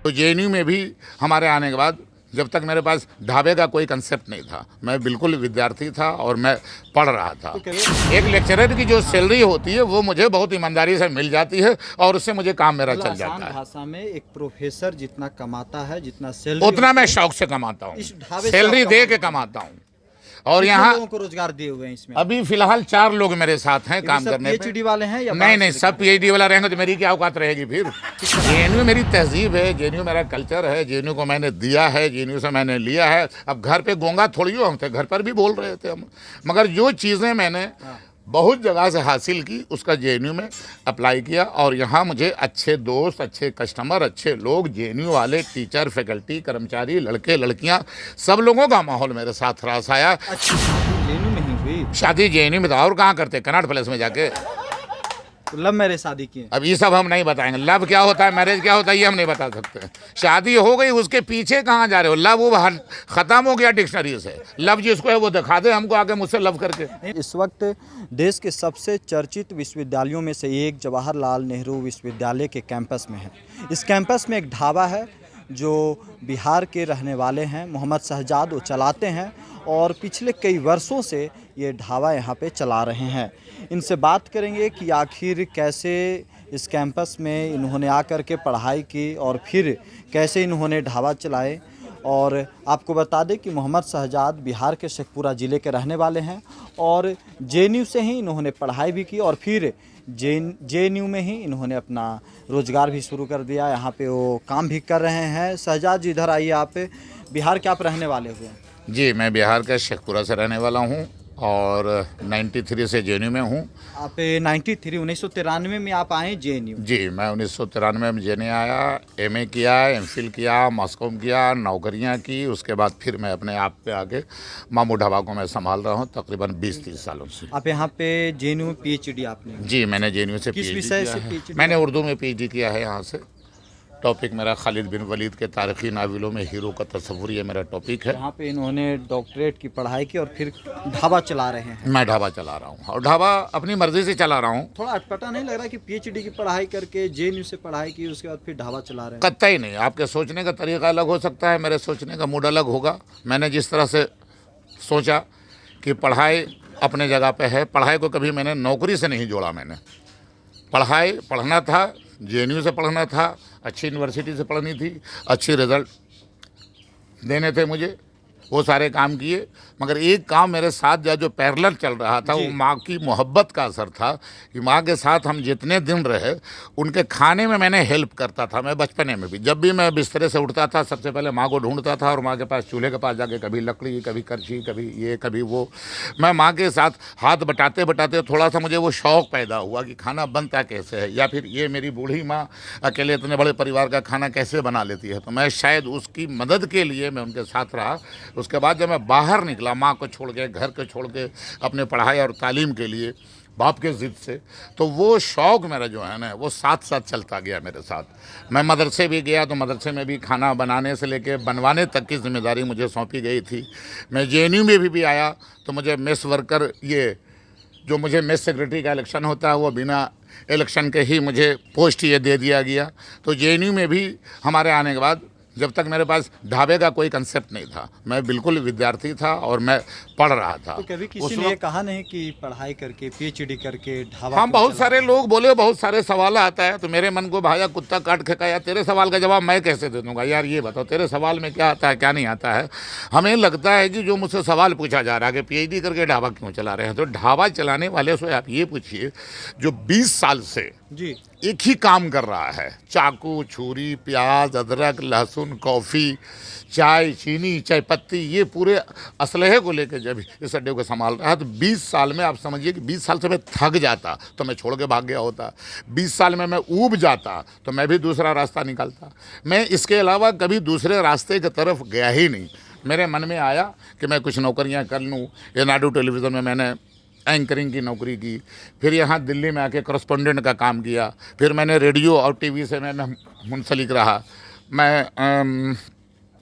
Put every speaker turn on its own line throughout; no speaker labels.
तो जेएनयू में भी हमारे आने के बाद जब तक मेरे पास ढाबे का कोई कंसेप्ट नहीं था, मैं बिल्कुल विद्यार्थी था और मैं पढ़ रहा था। एक लेक्चरर की जो सैलरी होती है वो मुझे बहुत ईमानदारी से मिल जाती है और उससे मुझे काम मेरा चल जाता है।
भाषा में एक प्रोफेसर जितना कमाता है, जितना सैलरी
उतना मैं शौक से कमाता हूँ, सैलरी दे के कमाता हूँ। और यहाँ
लोगों को रोजगार दिए हुए हैं इसमें।
अभी फिलहाल 4 लोग मेरे साथ हैं काम करने पे।
पीएचडी वाले हैं या
नहीं, सब पीएचडी वाला रहेंगे तो मेरी क्या औकात रहेगी फिर। जेएनयू मेरी तहजीब है, जेएनयू मेरा कल्चर है, जेएनयू को मैंने दिया है, जेएनयू से मैंने लिया है। अब घर पे गोंगा थोड़ी हो हम थे, घर पर भी बोल रहे थे हम, मगर जो चीज़ें मैंने बहुत जगह से हासिल की उसका जेएनयू में अप्लाई किया और यहाँ मुझे अच्छे दोस्त, अच्छे कस्टमर, अच्छे लोग, जेएनयू वाले, टीचर, फैकल्टी, कर्मचारी, लड़के लड़कियाँ, सब लोगों का माहौल मेरे साथ रास आया।
जेएनयू में ही हुई
शादी जेएनयू में, तो और कहाँ करते, कनॉट प्लेस में जाके।
तो लव मैरिज शादी की?
अब ये सब हम नहीं बताएंगे, लव क्या होता है, मैरिज क्या होता है, ये हम नहीं बता सकते। शादी हो गई, उसके पीछे कहाँ जा रहे हो। लव वो ख़त्म हो गया डिक्शनरी से। लव जिसको है वो दिखा दे हमको आके मुझसे लव करके।
इस वक्त देश के सबसे चर्चित विश्वविद्यालयों में से एक जवाहरलाल नेहरू विश्वविद्यालय के कैंपस में है। इस कैंपस में एक ढाबा है जो बिहार के रहने वाले हैं, मोहम्मद शहजाद, वो चलाते हैं और पिछले कई वर्षों से ये ढाबा यहाँ पे चला रहे हैं। इनसे बात करेंगे कि आखिर कैसे इस कैंपस में इन्होंने आकर के पढ़ाई की और फिर कैसे इन्होंने ढाबा चलाए। और आपको बता दें कि मोहम्मद शहजाद बिहार के शेखपुरा ज़िले के रहने वाले हैं और जेएनयू से ही इन्होंने पढ़ाई भी की और फिर जेएनयू में ही इन्होंने अपना रोज़गार भी शुरू कर दिया। यहाँ पे वो काम भी कर रहे हैं। शहजाद जी इधर आइए, आप बिहार के आप रहने वाले हुए?
जी, मैं बिहार के शेखपुरा से रहने वाला हूँ और 93 से जेएनयू में हूँ।
आप 1993 में आप आए जेएनयू?
जी, मैं 1993 में जेएनयू आया, एमए किया, एमफिल किया, मॉस्को में किया, नौकरियाँ की। उसके बाद फिर मैं अपने आप पे आके मामू ढाबा को मैं संभाल रहा हूँ तकरीबन 20-30 सालों से।
आप यहाँ पे जेएनयू में पीएचडी आपने?
जी, मैंने जेएनयू से
किस
पीएचडी
विषय
किया
से
है।
पीएचडी?
मैंने उर्दू में पीएचडी किया है यहाँ से। टॉपिक मेरा खालिद बिन वलीद के तारीखी नावलों में हीरो का तस्वुर, ये मेरा टॉपिक है।
यहाँ पे इन्होंने डॉक्टरेट की पढ़ाई की और फिर ढाबा चला रहे हैं?
मैं ढाबा चला रहा हूँ और ढाबा अपनी मर्जी से चला रहा हूँ।
थोड़ा अटपटा नहीं लग रहा कि पीएचडी की पढ़ाई करके जेएनयू से पढ़ाई की उसके बाद फिर ढाबा चला रहे हैं?
कतई नहीं, आपके सोचने का तरीका अलग हो सकता है, मेरे सोचने का मूड अलग होगा। मैंने जिस तरह से सोचा कि पढ़ाई अपने जगह पे है, पढ़ाई को कभी मैंने नौकरी से नहीं जोड़ा। मैंने पढ़ना था, जेएनयू से पढ़ना था, अच्छी यूनिवर्सिटी से पढ़नी थी, अच्छी रिजल्ट देने थे मुझे, वो सारे काम किए। मगर एक काम मेरे साथ जो पैरेलल चल रहा था वो माँ की मोहब्बत का असर था कि माँ के साथ हम जितने दिन रहे उनके खाने में मैंने हेल्प करता था। मैं बचपने में भी जब भी मैं बिस्तरे से उठता था सबसे पहले माँ को ढूंढता था और माँ के पास चूल्हे के पास जाके कभी लकड़ी, कभी करछी, कभी ये कभी वो, मैं माँ के साथ हाथ बटाते बटाते थोड़ा सा मुझे वो शौक़ पैदा हुआ कि खाना बनता कैसे है, या फिर ये मेरी बूढ़ी माँ अकेले इतने बड़े परिवार का खाना कैसे बना लेती है। तो मैं शायद उसकी मदद के लिए मैं उनके साथ रहा। उसके बाद जब मैं बाहर निकला माँ को छोड़ के, घर को छोड़ के, अपने पढ़ाई और तालीम के लिए बाप के ज़िद से, तो वो शौक़ मेरा जो है ना वो साथ साथ चलता गया मेरे साथ। मैं मदरसे भी गया तो मदरसे में भी खाना बनाने से लेके बनवाने तक की जिम्मेदारी मुझे सौंपी गई थी। मैं जेएनयू में भी आया तो मुझे मेस वर्कर, ये जो मुझे मेस सेक्रेटरी का इलेक्शन होता है वो बिना इलेक्शन के ही मुझे पोस्ट ये दे दिया गया। तो जेएनयू में भी हमारे आने के बाद जब तक मेरे पास ढाबे का कोई कंसेप्ट नहीं था, मैं बिल्कुल विद्यार्थी था और मैं पढ़ रहा था।
तो कभी किसी ने ये कहा नहीं कि पढ़ाई करके पीएचडी करके ढाबा?
हम बहुत सारे लोग बोले, बहुत सारे सवाल आता है तो मेरे मन को भाया कुत्ता काट के यार तेरे सवाल का जवाब मैं कैसे दे दूंगा, यार ये बताओ तेरे सवाल में क्या आता है क्या नहीं आता है। हमें लगता है कि जो मुझसे सवाल पूछा जा रहा है कि पीएचडी करके ढाबा क्यों चला रहे हैं, तो ढाबा चलाने वाले से आप ये पूछिए जो 20 साल से
जी
एक ही काम कर रहा है, चाकू, छुरी, प्याज, अदरक, लहसुन, कॉफ़ी, चाय, चीनी, चाय पत्ती, ये पूरे असलहे को लेकर जब इस अड्डे को संभाल रहा है, तो 20 साल में आप समझिए कि 20 साल से मैं थक जाता तो मैं छोड़ के भाग गया होता। 20 साल में मैं ऊब जाता तो मैं भी दूसरा रास्ता निकालता। मैं इसके अलावा कभी दूसरे रास्ते की तरफ गया ही नहीं। मेरे मन में आया कि मैं कुछ नौकरियाँ कर लूँ। ये नाडू टेलीविज़न में मैंने एंकरिंग की नौकरी की, फिर यहाँ दिल्ली में आके करस्पॉन्डेंट का काम किया, फिर मैंने रेडियो और टीवी से मैं मुंसलिक रहा। मैं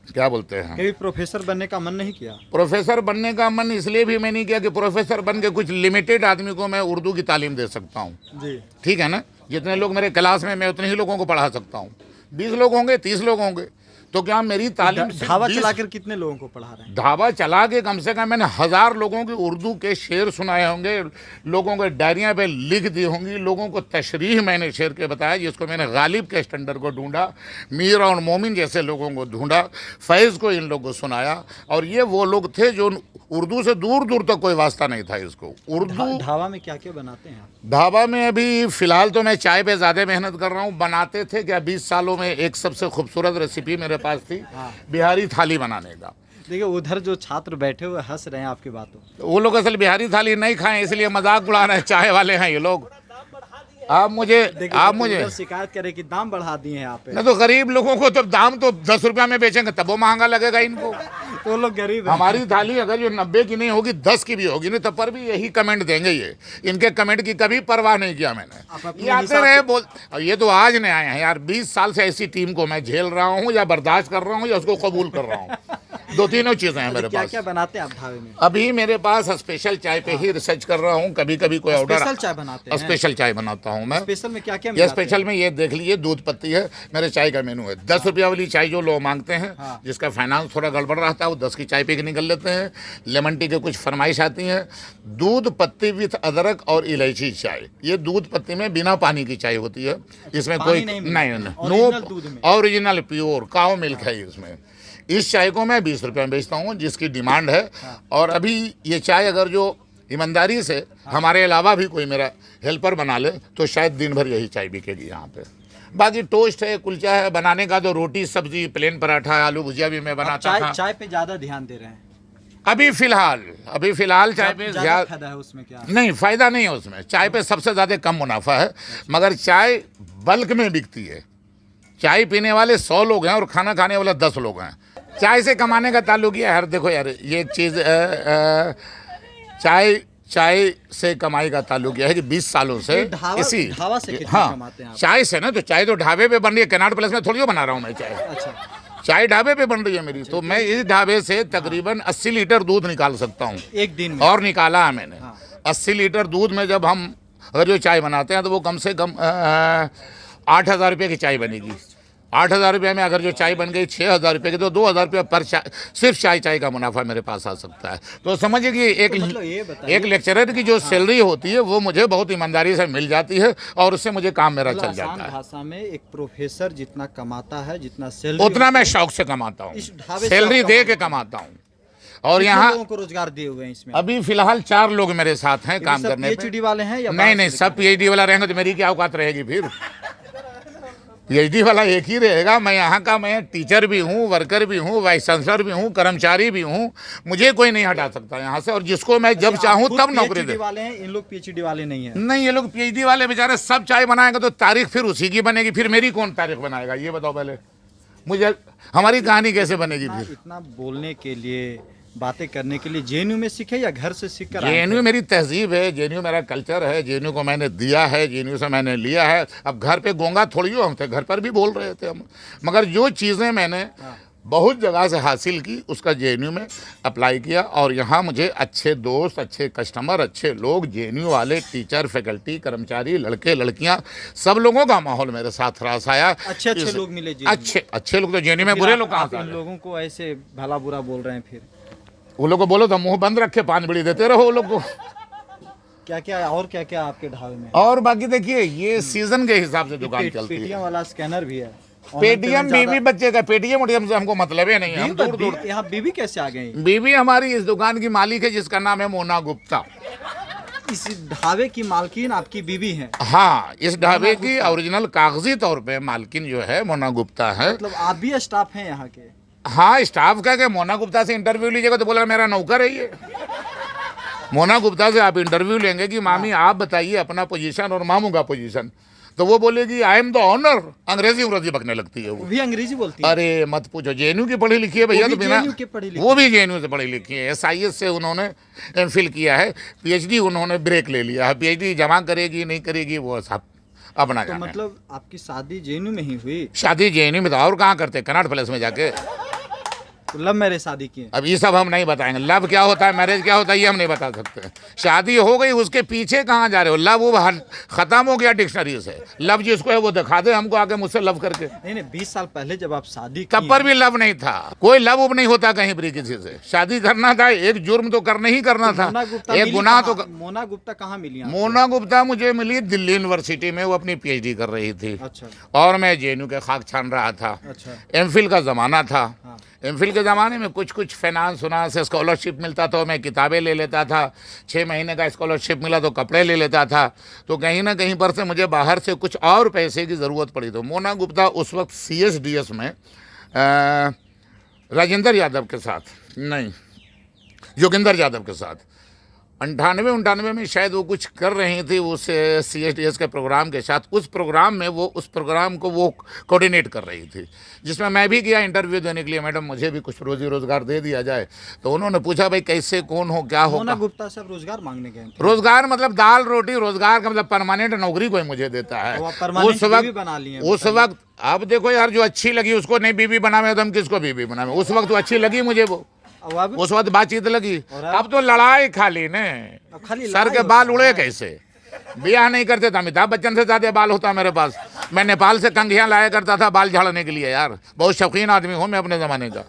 क्या बोलते हैं,
कभी प्रोफेसर बनने का मन नहीं किया?
प्रोफेसर बनने का मन इसलिए भी मैं नहीं किया कि प्रोफेसर बन के कुछ लिमिटेड आदमी को मैं उर्दू की तालीम दे सकता हूँ।
जी
ठीक है ना, जितने लोग मेरे क्लास में मैं उतने ही लोगों को पढ़ा सकता हूँ। 20 लोग होंगे, 30 लोग होंगे। तो क्या मेरी तालीम सिर्फ
ढाबा
20
चलाकर कितने लोगों को पढ़ा रहे हैं?
ढाबा चला के कम से कम मैंने 1000 लोगों की उर्दू के शेर सुनाए होंगे, लोगों के डायरियां पे लिख दी होंगी, लोगों को तशरीह मैंने शेर के बताया, जिसको मैंने गालिब के स्टैंडर्ड को ढूंढा, मीर और मोमिन जैसे लोगों को ढूंढा, फैज़ को इन लोगों को सुनाया। और ये वो लोग थे जो उर्दू से दूर दूर तक कोई वास्ता नहीं था इसको। उर्दू
ढाबा में क्या क्या बनाते हैं आप?
ढाबा में अभी फ़िलहाल तो मैं चाय पे ज़्यादा मेहनत कर रहा हूँ। बनाते थे क्या 20 सालों में एक सबसे खूबसूरत रेसिपी मेरे पास थी, बिहारी थाली बनाने का।
देखिए उधर जो छात्र बैठे हुए हंस रहे हैं आपकी बातों।
वो लोग असल बिहारी थाली नहीं खाएं इसलिए मजाक उड़ा रहे हैं, चाय वाले हैं ये लोग। आप मुझे
शिकायत करें कि दाम बढ़ा दिए हैं आप।
नहीं तो गरीब लोगों को तो दाम तो 10 रुपया में बेचेंगे तब वो महंगा लगेगा इनको।
तो वो लोग गरीब हैं।
हमारी थाली अगर जो 90 की नहीं होगी 10 की भी होगी नहीं तब पर भी यही कमेंट देंगे। ये इनके कमेंट की कभी परवाह नहीं किया मैंने। ये आते रहे बोल, ये तो आज नहीं आए हैं यार, 20 साल से ऐसी टीम को मैं झेल रहा हूँ या बर्दाश्त कर रहा हूँ या उसको कबूल कर रहा हूँ। दो तीनों चीज़ें हैं मेरे
क्या
पास।
क्या बनाते हैं आप ढाबे में?
अभी मेरे पास स्पेशल चाय पे ही रिसर्च कर रहा हूँ। कभी कभी कोई ऑर्डर,
स्पेशल चाय बनाते हैं?
स्पेशल चाय बनाता हूँ मैं।
स्पेशल में क्या क्या
ये
मिलाते हैं?
स्पेशल में ये देख लीजिए, दूध पत्ती है, मेरे चाय का मेनू है। 10 रुपया वाली चाय जो लोग मांगते हैं, जिसका फाइनेंस थोड़ा गड़बड़ रहता है, वो 10 की चाय पी के निकल लेते हैं। लेमन टी के कुछ फरमाइश आती हैं। दूध पत्ती विथ अदरक और इलायची चाय, ये दूध पत्ती में बिना पानी की चाय होती है। इसमें कोई
नहीं,
ओरिजिनल प्योर काउ मिल्क है इसमें। इस चाय को मैं 20 रुपये में बेचता हूँ, जिसकी डिमांड है। और अभी ये चाय अगर जो ईमानदारी से हमारे अलावा भी कोई मेरा हेल्पर बना ले तो शायद दिन भर यही चाय बिकेगी यहाँ पे। बाकी टोस्ट है, कुलचा है, बनाने का तो रोटी सब्जी प्लेन पराठा आलू भुजिया भी मैं बनाता था।
चाय पे ज़्यादा ध्यान दे रहे हैं
अभी फिलहाल चाय पे
ज़्यादा फायदा है उसमें? क्या
नहीं, फ़ायदा नहीं है उसमें। चाय पे सबसे ज़्यादा कम मुनाफा है, मगर चाय बल्क में बिकती है। चाय पीने वाले 100 लोग हैं और खाना खाने वाले 10 लोग हैं। चाय से कमाने का ताल्लुक ये है, यार देखो यार, ये एक चीज़ चाय से कमाई का ताल्लुक यह है कि 20 सालों से इसी
ढाबा से कितना कमाते हैं आप?
चाय से ना, तो चाय तो ढाबे पे बन रही है। कैनाट प्लेस में थोड़ी हो बना रहा हूँ मैं चाय।
अच्छा,
चाय ढाबे पे बन रही है मेरी, तो मैं इस ढाबे से तकरीबन 80 लीटर दूध निकाल सकता हूँ
एक दिन में।
और निकाला है मैंने। 80 लीटर दूध में जब हम अगर जो चाय बनाते हैं तो वो कम से कम 8,000 रुपये की चाय बनेगी। 8,000 रुपये में अगर जो चाय बन गई 6,000 रुपये की, तो 2,000 रुपये पर चाय, सिर्फ चाय का मुनाफा मेरे पास आ सकता है। तो समझिए कि एक लेक्चरर की जो सैलरी होती है वो मुझे बहुत ईमानदारी से मिल जाती है और उससे मुझे काम मेरा चल जाता है।
भाषा में एक प्रोफेसर जितना कमाता है, जितना सैलरी,
उतना मैं शौक से कमाता हूँ, सैलरी दे के कमाता हूँ। और यहाँ
लोगों को रोजगार दिए हुए हैं इसमें?
अभी फिलहाल 4 लोग मेरे साथ हैं काम करने पे।
PhD वाले हैं या
नहीं, सब PhD वाला रहेंगे तो मेरी क्या औकात रहेगी फिर। PhD वाला एक ही रहेगा। मैं यहाँ का, मैं टीचर भी हूँ, वर्कर भी हूँ, वाइस चांसलर भी हूँ, कर्मचारी भी हूँ। मुझे कोई नहीं हटा सकता यहाँ से, और जिसको मैं जब चाहूँ तब नौकरी दे।
वाले हैं इन लोग, PhD वाले नहीं है?
नहीं, ये लोग PhD वाले बेचारे सब चाय बनाएंगे तो तारीख फिर उसी की बनेगी। फिर मेरी कौन तारीख बनाएगा ये बताओ पहले मुझे। हमारी कहानी कैसे बनेगी फिर?
इतना बोलने के लिए, बातें करने के लिए JNU में सीखे या घर से सीख कर?
JNU मेरी तहजीब है, JNU मेरा कल्चर है, JNU को मैंने दिया है, JNU से मैंने लिया है। अब घर पे गोंगा थोड़ी हो हम थे, घर पर भी बोल रहे थे हम, मगर जो चीज़ें मैंने बहुत जगह से हासिल की उसका JNU में अप्लाई किया। और यहाँ मुझे अच्छे दोस्त, अच्छे कस्टमर, अच्छे लोग, JNU वाले टीचर, फैकल्टी, कर्मचारी, लड़के लड़कियाँ, सब लोगों का माहौल मेरे साथ रास आया।
अच्छे लोग मिले?
अच्छे लोग तो JNU में, बुरे लोग कहाँ से?
इन लोगों को ऐसे भला बुरा बोल रहे हैं, फिर
वो लोग को बोलो तो मुंह बंद रखे, पान बीड़ी देते रहो वो लोग को।
क्या क्या आपके ढाबे में?
और बाकी देखिए, ये सीजन के हिसाब से दुकान चलती है।
पेटीएम वाला स्कैनर भी है?
पेटीएम बीवी बच्चे का, पेटीएम उटीएम से हमको मतलब ही नहीं है। हम दूर
यहाँ बीवी कैसे आ गई?
बीवी हमारी इस दुकान की मालिक है जिसका नाम है मोना गुप्ता।
इस ढाबे की मालकिन आपकी बीवी है?
हाँ, इस ढाबे की ओरिजिनल कागजी तौर पे मालकिन जो है मोना गुप्ता है।
मतलब आप भी स्टाफ हैं यहाँ के?
हाँ, स्टाफ का क्या, मोना गुप्ता से इंटरव्यू लीजिएगा तो बोला मेरा नौकर है ये। मोना गुप्ता से आप इंटरव्यू लेंगे कि मामी आप बताइए अपना पोजीशन और मामू का पोजीशन, तो वो बोलेगी आई एम द ऑनर। अंग्रेजी बकने लगती है वो
भी अंग्रेजी बोलती है?
अरे मत पूछो, JNU की पढ़ी लिखी है भैया। तो बिना वो भी JNU से पढ़ी लिखी है, SIS से उन्होंने MPhil किया है, PhD उन्होंने ब्रेक ले लिया है। PhD जमा करेगी नहीं करेगी वो सब अपना
तो मतलब आपकी शादी JNU में ही हुई?
शादी JNU में, तो और कहाँ करते, कनाट प्लेस में जाके।
तो लव मैरिज शादी की है।
अब ये सब हम नहीं बताएंगे। लव क्या होता है, मैरिज क्या होता है, ये हम नहीं बता सकते। शादी हो गई, उसके पीछे कहाँ जा रहे हो। लव वो खत्म हो गया डिक्शनरी से। लव जिसको है वो दिखा दे हमको आके मुझसे लव करके।
नहीं 20 साल पहले जब आप शादी
तब पर भी लव नहीं था। कोई लव उब नहीं होता कहीं भी किसी से। शादी करना था, एक जुर्म तो करने ही करना था, एक गुनाह तो।
मोना गुप्ता कहाँ मिली?
मोना गुप्ता मुझे मिली दिल्ली यूनिवर्सिटी में, वो अपनी पीएचडी कर रही थी।
अच्छा।
और मैं जेएनयू के खाक छान रहा था।
अच्छा।
एमफिल का ज़माना था।
हाँ।
एमफिल के ज़माने में कुछ फाइनेंस से स्कॉलरशिप मिलता था, मैं किताबें ले लेता था। 6 महीने का स्कॉलरशिप मिला तो कपड़े ले लेता था। तो कहीं ना कहीं पर से मुझे बाहर से कुछ और पैसे की ज़रूरत पड़ी। तो मोना गुप्ता उस वक्त CSDS में राजेंद्र यादव के साथ, नहीं, योगेंद्र यादव के साथ 98 में शायद वो कुछ कर रही थी उस CSDS के प्रोग्राम के साथ। उस प्रोग्राम में वो उस प्रोग्राम को वो कोऑर्डिनेट कर रही थी, जिसमें मैं भी गया इंटरव्यू देने के लिए। मैडम मुझे भी कुछ रोजी रोज़गार दे दिया जाए। तो उन्होंने पूछा भाई कैसे, कौन हो, क्या हो।
मोना गुप्ता साहब रोजगार मांगने गए थे।
रोजगार मतलब दाल रोटी, रोजगार का मतलब परमानेंट नौकरी कोई मुझे देता है। उस वक्त
बना लिए
उस वक्त अब देखो यार, जो अच्छी लगी उसको नहीं बीवी बनावे तो हम किसको बीवी बनावे। उस वक्त तो अच्छी लगी मुझे वो, उस वक्त बातचीत लगी। अब तो लड़ाई खाली ने, सर के बाल उड़े कैसे। ब्याह नहीं करते थे, अमिताभ बच्चन से ज्यादा बाल होता मेरे पास। मैं नेपाल से कंघियां लाया करता था बाल झाड़ने के लिए। यार बहुत शौकीन आदमी हूं मैं अपने जमाने का।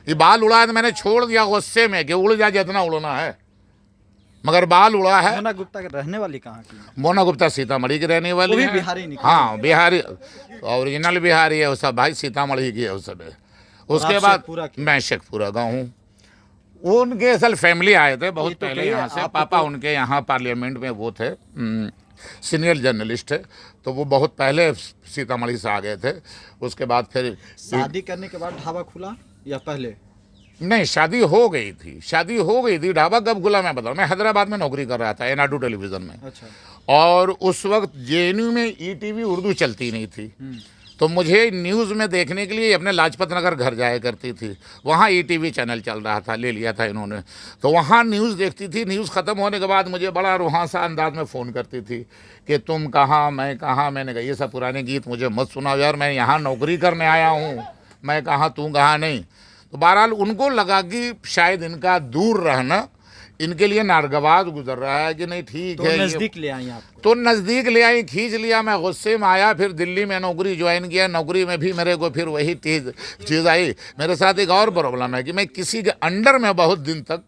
ये बाल उड़ा तो मैंने छोड़ दिया गुस्से में कि उड़ जा जितना उड़ना है, मगर बाल उड़ा है।
मोना गुप्ता के रहने वाली कहाँ की?
मोना गुप्ता सीतामढ़ी की रहने वाली है।
बिहारी निकली।
हाँ बिहारी, ओरिजिनल बिहारी है वो सब भाई, सीतामढ़ी की है वो सब। उसके बाद मैं शेखपुरा गाँव हूँ। उनके असल फैमिली आए थे बहुत पहले यहाँ से। पापा उनके यहाँ पार्लियामेंट में वो थे, सीनियर जर्नलिस्ट है। तो वो बहुत पहले सीतामढ़ी से आ गए थे। उसके बाद फिर
शादी करने के बाद ढाबा खुला या पहले?
नहीं, शादी हो गई थी। शादी हो गई थी। ढाबा कब खुला मैं बताऊँ। मैं हैदराबाद में नौकरी कर रहा था एनाडू टेलीविज़न में।
अच्छा।
और उस वक्त जेएनयू में ETV उर्दू चलती नहीं थी। तो मुझे न्यूज़ में देखने के लिए अपने लाजपत नगर घर जाया करती थी। वहाँ ETV चैनल चल रहा था, ले लिया था इन्होंने। तो वहाँ न्यूज़ देखती थी। न्यूज़ ख़त्म होने के बाद मुझे बड़ा रुहासा अंदाज में फ़ोन करती थी कि तुम कहाँ, मैं कहाँ। मैंने कहा ये सब पुराने गीत मुझे मत सुनाओ यार, मैं यहाँ नौकरी करने आया हूँ, मैं कहाँ तू कहाँ नहीं। तो बहरहाल उनको लगा कि शायद इनका दूर रहना इनके लिए नारगवाज गुजर रहा है कि नहीं ठीक है।
नज़दीक ले आई आपको?
तो नज़दीक ले आई, खींच लिया। मैं गुस्से में आया। फिर दिल्ली में नौकरी ज्वाइन किया। नौकरी में भी मेरे को फिर वही चीज़ आई। मेरे साथ एक और प्रॉब्लम है कि मैं किसी के अंडर में बहुत दिन तक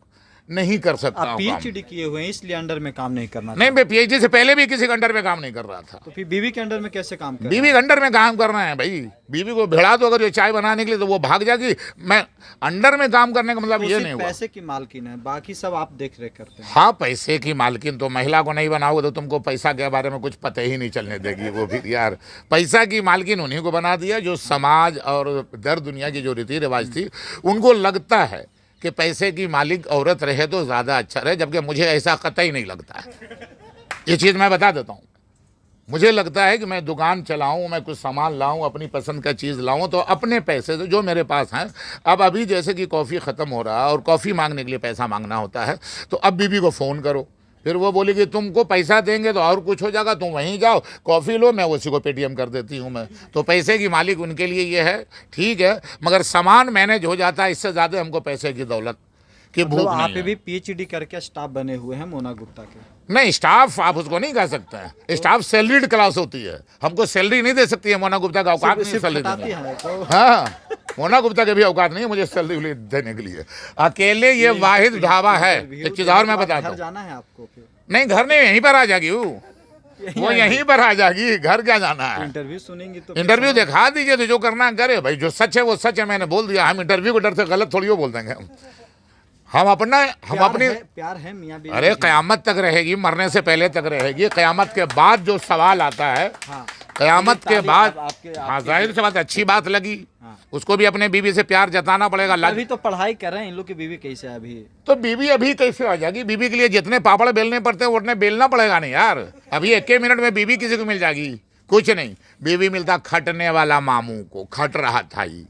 नहीं कर सकता हूँ।
PhD किए हुए हैं इसलिए अंडर में काम नहीं करना?
नहीं, मैं PhD से पहले भी किसी के अंडर में काम नहीं कर रहा था।
तो फिर बीवी के अंडर में कैसे काम कर?
बीवी के अंडर में काम करना है भाई। बीवी को भिड़ा दो अगर ये चाय बनाने के लिए तो वो भाग जाएगी। मैं अंडर में काम करने का मतलब ये नहीं हुआ।
पैसे की मालकिन है, बाकी सब आप देख रेख करते हैं।
हाँ, पैसे की मालकिन तो महिला को नहीं बनाओगे तो तुमको पैसा के बारे में कुछ पता ही नहीं चलने देगी वो भी। यार पैसा की मालकिन उन्हीं को बना दिया जो समाज और दर दुनिया की जो रीति रिवाज थी उनको लगता है कि पैसे की मालिक औरत रहे तो ज़्यादा अच्छा रहे, जबकि मुझे ऐसा कतई नहीं लगता है। ये चीज़ मैं बता देता हूँ। मुझे लगता है कि मैं दुकान चलाऊं, मैं कुछ सामान लाऊं, अपनी पसंद का चीज़ लाऊं तो अपने पैसे से जो मेरे पास हैं। अब अभी जैसे कि कॉफ़ी ख़त्म हो रहा है और कॉफ़ी मांगने के लिए पैसा मांगना होता है, तो अब बीवी को फ़ोन करो, फिर वो बोली कि तुमको पैसा देंगे तो और कुछ हो जाएगा, तुम वहीं जाओ कॉफ़ी लो, मैं उसी को पेटीएम कर देती हूँ मैं। तो पैसे की मालिक उनके लिए ये है, ठीक है, मगर सामान मैनेज हो जाता है। इससे ज़्यादा हमको पैसे की दौलत की भूख नहीं है।
आप भी PhD करके स्टाफ बने हुए हैं मोना गुप्ता के?
नहीं, स्टाफ आप उसको नहीं कह सकते हैं। स्टाफ सैलरीड क्लास होती है, हमको सैलरी नहीं दे सकती है। मोना गुप्ता का औकात नहीं सैलरी देने का। हाँ, मोना गुप्ता के भी औकात नहीं है मुझे सैलरी देने के लिए। अकेले ये वाहिद ढाबा है। एक चीज़ और मैं बताता हूँ।
जाना है आपको?
नहीं, घर नहीं, यहीं पर आ जाएगी वो यहीं पर आ जाएगी। घर क्या जाना है?
इंटरव्यू सुनेंगी तो
इंटरव्यू दिखा दीजिए तो जो करना करे भाई। जो सच है वो सच है, मैंने बोल दिया। हम इंटरव्यू के डर से गलत थोड़ी बोल देंगे। हम अपनी
प्यार है मियां बीवी?
अरे क़यामत तक रहेगी, मरने से पहले तक रहेगी। क़यामत के बाद जो सवाल आता है,
हाँ।
क़यामत के बाद,
हाँ,
जाहिर सी बात अच्छी बात लगी, उसको भी अपने बीवी से प्यार जताना पड़ेगा।
अभी तो पढ़ाई कर रहे हैं, इन लोग की बीवी कैसे है अभी?
तो बीवी अभी कैसे आ जाएगी? बीवी के लिए जितने पापड़ बेलने पड़ते हैं उतने बेलना पड़ेगा नहीं यार। अभी 1 मिनट में बीवी किसी को मिल जाएगी? कुछ नहीं। बीवी मिलता खटने वाला मामू को, खट रहा था ही,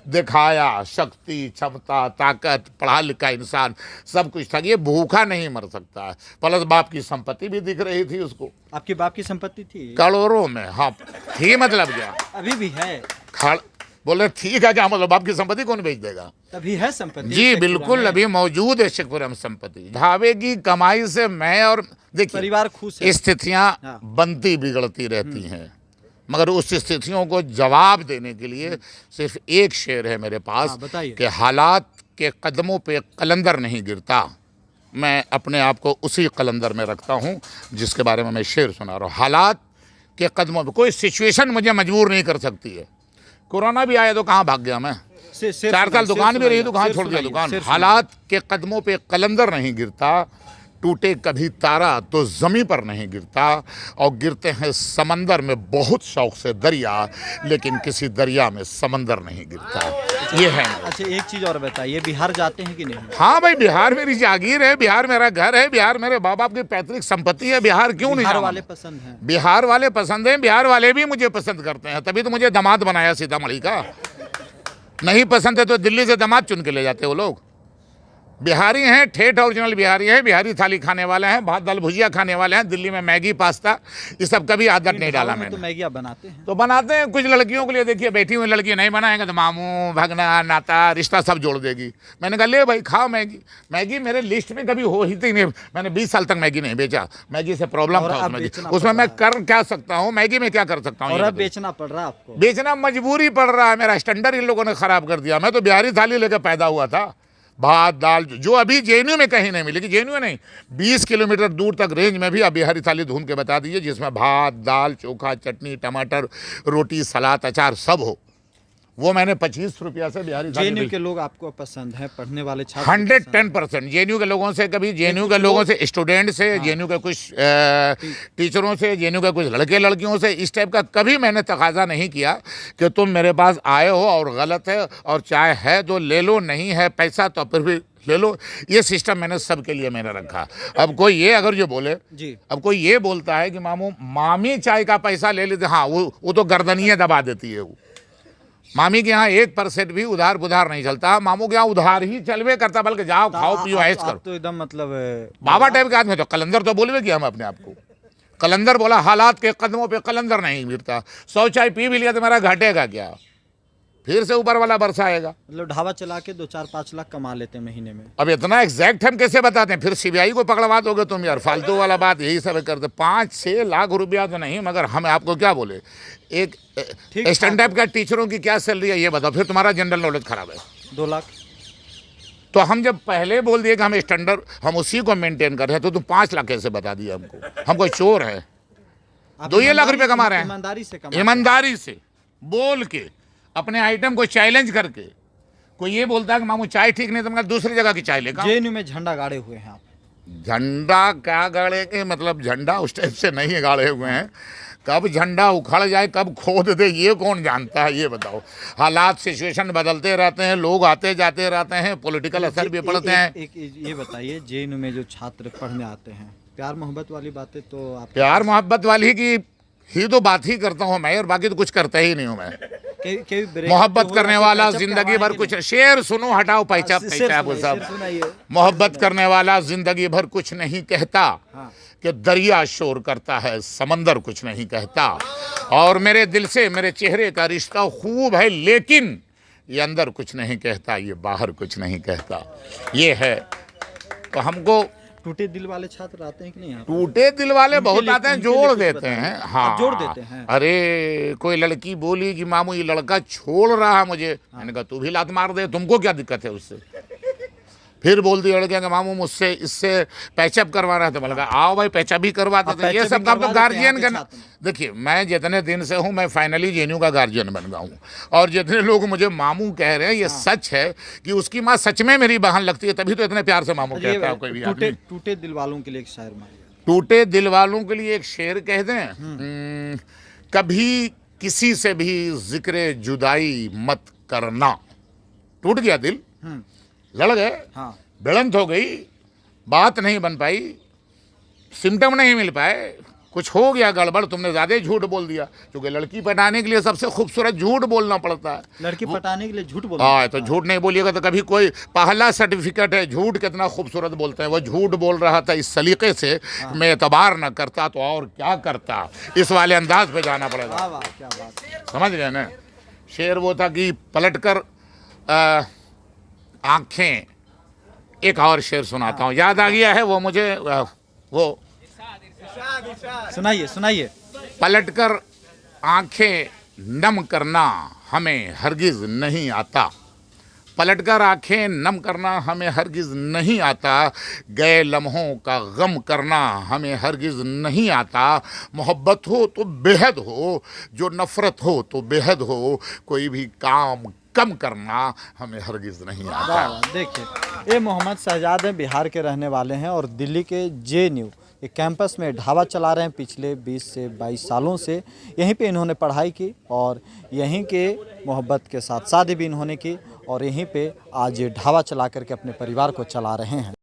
दिखाया शक्ति, क्षमता, ताकत, पढ़ा लिखा इंसान, सब कुछ था। ये भूखा नहीं मर सकता है। प्लस बाप की संपत्ति भी दिख रही थी उसको।
आपके बाप की संपत्ति थी?
करोड़ों में। हाँ, थी मतलब क्या?
अभी भी है?
बोले ठीक है क्या मतलब? बाप की संपत्ति कौन बेच देगा?
तभी है संपत्ति
जी
शेखपुरा
बिल्कुल,
में।
अभी मौजूद है शेखपुरा में संपत्ति। ढाबे की कमाई से मैं और देखिए
परिवार खुश है।
स्थितियां
हाँ।
बनती बिगड़ती रहती हैं, मगर उस स्थितियों को जवाब देने के लिए सिर्फ एक शेर है मेरे पास
हाँ, बताइए।
कि हालात के कदमों पे कलंदर नहीं गिरता। मैं अपने आप को उसी कलंदर में रखता हूँ जिसके बारे में मैं शेर सुना रहा हूँ। हालात के कदमों पे कोई सिचुएशन मुझे मजबूर नहीं कर सकती है। कोरोना भी आया तो कहाँ भाग गया मैं, 4 साल दुकान भी रही तो कहाँ छोड़ दिया दुकान। हालात के कदमों पे कलंदर नहीं गिरता, टूटे कभी तारा तो जमीन पर नहीं गिरता, और गिरते हैं समंदर में बहुत शौक से दरिया, लेकिन किसी दरिया में समंदर नहीं गिरता। ये है।
अच्छा, एक चीज और बताइए, बिहार जाते हैं कि नहीं?
हाँ भाई, बिहार मेरी जागीर है, बिहार मेरा घर है, बिहार मेरे बाप बाप की पैतृक संपत्ति है। बिहार क्यों नहीं
बिहार
जाऊंगा?
वाले पसंद हैं।
बिहार वाले पसंद हैं, बिहार वाले भी मुझे पसंद करते हैं, तभी तो मुझे दामाद बनाया सीतामढ़ी का। नहीं पसंद है तो दिल्ली से दामाद चुन के ले जाते वो लोग। बिहारी हैं, ठेठ ओरिजिनल बिहारी हैं, बिहारी थाली खाने वाले हैं, भात दाल भुजिया खाने वाले हैं। दिल्ली में मैगी पास्ता ये सब कभी आदत नहीं डाला मैंने।
तो मैगी आप बनाते हैं?
तो बनाते हैं कुछ लड़कियों के लिए। देखिए बैठी हुई लड़की नहीं बनाएंगे तो मामू भगना नाता रिश्ता सब जोड़ देगी। मैंने कहा ले भाई खाओ मैगी। मैगी मेरे लिस्ट में कभी हो ही थी नहीं। मैंने 20 साल तक मैगी नहीं बेचा, मैगी से प्रॉब्लम
और
था
अब
उसमें।
बेचना
उसमें
पड़
मैं
रहा
कर क्या सकता हूँ, मैगी में क्या कर सकता हूँ?
और
ये
अब
बताइए।
बेचना पड़ रहा है आपको?
बेचना मजबूरी पड़ रहा है, मेरा स्टैंडर्ड इन लोगों ने खराब कर दिया। मैं तो बिहारी थाली लेकर पैदा हुआ था, भात दाल जो अभी जेएनयू में कहीं नहीं मिलेगी। जेएनयू नहीं, 20 किलोमीटर दूर तक रेंज में भी आप बिहारी थाली ढूंढ के बता दीजिए जिसमें भात दाल चोखा चटनी टमाटर रोटी सलाद अचार सब हो। वो मैंने 25 रुपया से बिहारी थाली
जेएनयू के लोग आपको पसंद है, पढ़ने वाले छात्र?
110% जेएनयू के लोगों से, कभी जेएनयू के लोगों से, स्टूडेंट से, जेएनयू के कुछ टीचरों से, जेएनयू के कुछ लड़के लड़कियों से, इस टाइप का कभी मैंने तकाजा नहीं किया कि तुम मेरे पास आए हो और गलत है, और चाहे है तो ले लो, नहीं है पैसा तो फिर भी ले लो। ये सिस्टम मैंने सबके लिए मैंने रखा। अब कोई ये अगर जो बोले
जी,
अब कोई ये बोलता है कि मामू मामी चाय का पैसा ले लेते, हाँ वो तो गर्दनियाँ दबा देती है। वो मामी के यहाँ 1% भी उधार बुधार नहीं चलता, मामू के यहाँ उधार ही चलवे करता, बल्कि जाओ खाओ पियो ऐश करो।
तो एकदम मतलब
बाबा टाइप के आदमी। तो कलंदर तो बोलवे किया हम अपने आप को। कलंदर बोला हालात के कदमों पे कलंदर नहीं गिरता। 100 चाय पी भी लिया तो मेरा घटेगा क्या, फिर से ऊपर वाला बरसाएगा।
मतलब ढाबा चला के 2-4-5 लाख कमा लेते हैं महीने में।
अब इतना एग्जैक्ट हम कैसे बताते हैं, फिर सीबीआई को पकड़वा दोगे तुम यार, फालतू वाला बात यही सब करते। 5-6 लाख रुपया तो नहीं, मगर हम आपको क्या बोले, एक स्टैंड अप का टीचरों की क्या सैलरी है ये बताओ, फिर तुम्हारा जनरल नॉलेज खराब है।
2 लाख।
तो हम जब पहले बोल दिए कि हम स्टैंडर्ड हम उसी को मेंटेन कर रहे हैं, तो तुम 5 लाख कैसे बता दिया हमको? हम कोई चोर है?
आप
2 लाख रुपए कमा रहे हैं
ईमानदारी से कमा।
ईमानदारी से बोल के, अपने आइटम को चैलेंज करके। कोई ये बोलता है कि मामू चाय ठीक नहीं तो मैं दूसरी जगह की चाय लेगा।
जेएनयू में झंडा गाड़े हुए हैं आप?
झंडा क्या गाड़े के, मतलब झंडा उस टाइप से नहीं गाड़े हुए हैं। कब झंडा उखड़ जाए कब खोद दे ये कौन जानता है, ये बताओ। हालात सिचुएशन बदलते रहते हैं, लोग आते जाते रहते हैं, पॉलिटिकल असर भी पड़ते हैं।
एक ये बताइए, जेएनयू में जो छात्र पढ़ने आते हैं, प्यार मोहब्बत वाली बातें तो आप
प्यार मोहब्बत वाली की ही तो बात ही करता हूँ मैं, और बाकी तो कुछ करता ही नहीं हूँ मैं। मोहब्बत करने वाला जिंदगी भर कुछ, शेर सुनो हटाओ पैचा पैचा वो सब। मोहब्बत करने वाला जिंदगी भर कुछ नहीं कहता, कि दरिया शोर करता है समंदर कुछ नहीं कहता। और मेरे दिल से मेरे चेहरे का रिश्ता खूब है, लेकिन ये अंदर कुछ नहीं कहता, ये बाहर कुछ नहीं कहता। ये है। तो हमको
टूटे दिल वाले छात्र आते हैं कि नहीं?
टूटे दिल वाले बहुत आते हैं, जोड़ देते हैं। हाँ,
जोड़ देते हैं।
अरे कोई लड़की बोली कि मामू ये लड़का छोड़ रहा है मुझे, मैंने कहा तू भी लात मार दे, तुमको क्या दिक्कत है उससे। फिर बोल दिया लड़के कि मामू मुझसे इससे पैचअप करवा रहा था। बोला कहा आओ भाई पैचअप भी करवा देते। ये सब काम तो गार्जियन का। देखिए मैं जितने दिन से हूँ मैं फाइनली जेएनयू का गार्जियन बन गया हूँ, और जितने लोग मुझे मामू कह रहे हैं ये सच है कि उसकी माँ सच में मेरी बहन लगती है, तभी तो इतने प्यार से मामू कहता है कोई भी आदमी।
टूटे दिल वालों के लिए एक शायर मारिए।
टूटे दिल वालों के लिए एक शेर कह दें, कभी किसी से भी जिक्र जुदाई मत करना। टूट गया दिल, लड़ गए,
हाँ,
भिड़ंत हो गई, बात नहीं बन पाई, सिम्टम नहीं मिल पाए, कुछ हो गया गड़बड़, तुमने ज़्यादा झूठ बोल दिया। क्योंकि लड़की पटाने के लिए सबसे खूबसूरत झूठ बोलना पड़ता है।
लड़की पटाने के लिए झूठ बोलना।
हाँ, तो झूठ नहीं बोलिएगा तो कभी कोई पहला सर्टिफिकेट है झूठ कितना खूबसूरत बोलते हैं। वो झूठ बोल रहा था इस सलीके से, मैं एतबार न करता तो और क्या करता, इस वाले अंदाज पे जाना पड़ेगा।
वाह, क्या बात है।
समझ गए ना। शेर वो था कि पलट कर आंखें, एक और शेर सुनाता हूँ, याद आ गया है वो मुझे, वो
सुनाइए सुनाइए।
पलटकर आंखें नम करना हमें हरगिज नहीं आता, पलटकर आंखें नम करना हमें हरगिज नहीं आता, गए लम्हों का गम करना हमें हरगिज नहीं आता, मोहब्बत हो तो बेहद हो, जो नफ़रत हो तो बेहद हो, कोई भी काम कम करना हमें हरगिज नहीं आता।
वाह वाह, देखिए ये मोहम्मद शहजाद हैं, बिहार के रहने वाले हैं और दिल्ली के JNU एक कैंपस में ढाबा चला रहे हैं। पिछले 20 से 22 सालों से यहीं पे इन्होंने पढ़ाई की और यहीं के मोहब्बत के साथ शादी भी इन्होंने की और यहीं पे आज ये ढाबा चला करके अपने परिवार को चला रहे हैं।